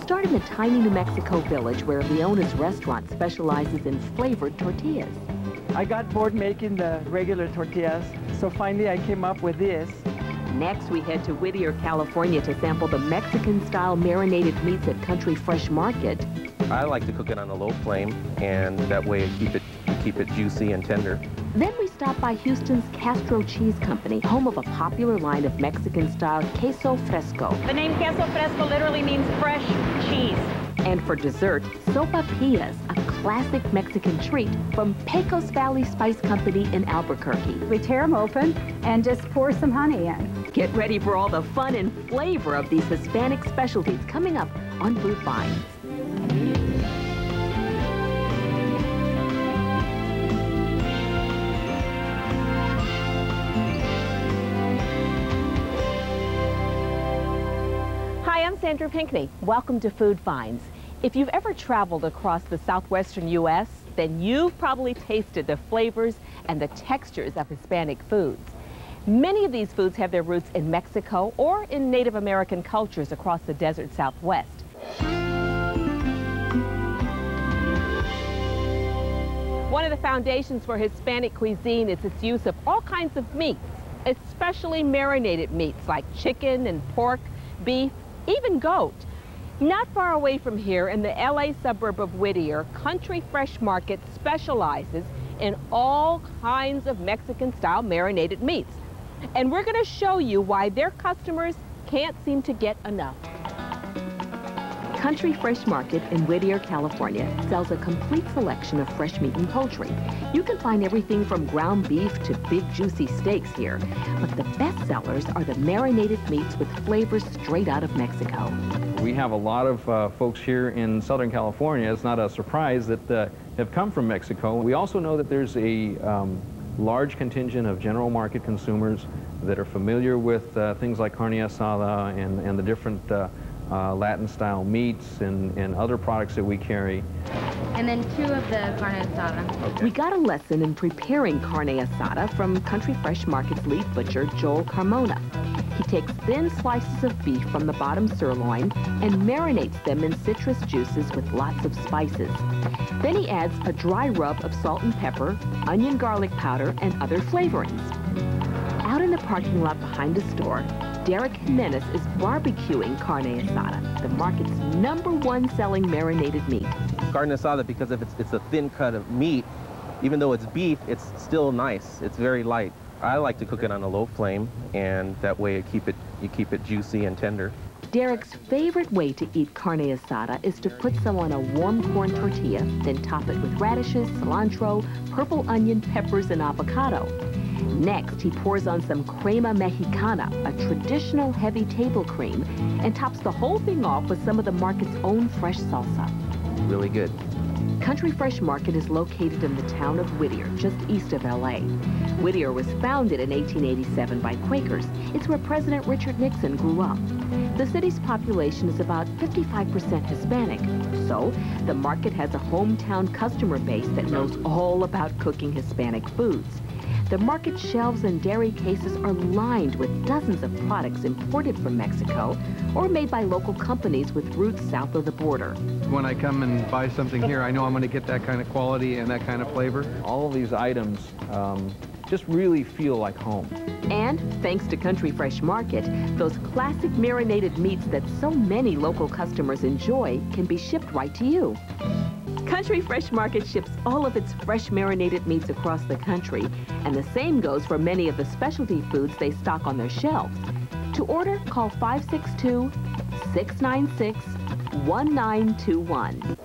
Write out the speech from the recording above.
start in a tiny New Mexico village where Leona's restaurant specializes in flavored tortillas. I got bored making the regular tortillas, so finally I came up with this. Next, we head to Whittier, California to sample the Mexican-style marinated meats at Country Fresh Market. I like to cook it on a low flame, and that way keep it juicy and tender. Then we stop by Houston's Castro Cheese Company, home of a popular line of Mexican-style queso fresco. The name queso fresco literally means fresh cheese. And for dessert, sopapillas, a classic Mexican treat from Pecos Valley Spice Company in Albuquerque. We tear them open and just pour some honey in. Get ready for all the fun and flavor of these Hispanic specialties coming up on Food Finds. Hi, I'm Sandra Pinkney. Welcome to Food Finds. If you've ever traveled across the southwestern U.S., then you've probably tasted the flavors and the textures of Hispanic foods. Many of these foods have their roots in Mexico or in Native American cultures across the desert Southwest. One of the foundations for Hispanic cuisine is its use of all kinds of meats, especially marinated meats like chicken and pork, beef, even goat. Not far away from here, in the LA suburb of Whittier, Country Fresh Market specializes in all kinds of Mexican-style marinated meats. And we're going to show you why their customers can't seem to get enough. Country Fresh Market in Whittier, California sells a complete selection of fresh meat and poultry. You can find everything from ground beef to big juicy steaks here. But the best sellers are the marinated meats with flavors straight out of Mexico. We have a lot of folks here in Southern California. It's not a surprise that have come from Mexico. We also know that there's a large contingent of general market consumers that are familiar with things like carne asada and the different Latin-style meats and other products that we carry. And then 2 of the carne asada. Okay. We got a lesson in preparing carne asada from Country Fresh Market's lead butcher, Joel Carmona. He takes thin slices of beef from the bottom sirloin and marinates them in citrus juices with lots of spices. Then he adds a dry rub of salt and pepper, onion garlic powder, and other flavorings. Out in the parking lot behind the store, Derek Jimenez is barbecuing carne asada, the market's #1 selling marinated meat. Carne asada, because if it's a thin cut of meat, even though it's beef, it's still nice. It's very light. I like to cook it on a low flame, and that way you keep it juicy and tender. Derek's favorite way to eat carne asada is to put some on a warm corn tortilla, then top it with radishes, cilantro, purple onion, peppers, and avocado. Next, he pours on some crema mexicana, a traditional heavy table cream, and tops the whole thing off with some of the market's own fresh salsa. Really good. Country Fresh Market is located in the town of Whittier, just east of LA. Whittier was founded in 1887 by Quakers. It's where President Richard Nixon grew up. The city's population is about 55% Hispanic, so the market has a hometown customer base that knows all about cooking Hispanic foods. The market shelves and dairy cases are lined with dozens of products imported from Mexico or made by local companies with roots south of the border. When I come and buy something here, I know I'm going to get that kind of quality and that kind of flavor. All of these items just really feel like home. And thanks to Country Fresh Market, those classic marinated meats that so many local customers enjoy can be shipped right to you. Country Fresh Market ships all of its fresh marinated meats across the country, and the same goes for many of the specialty foods they stock on their shelves. To order, call 562-696-1921.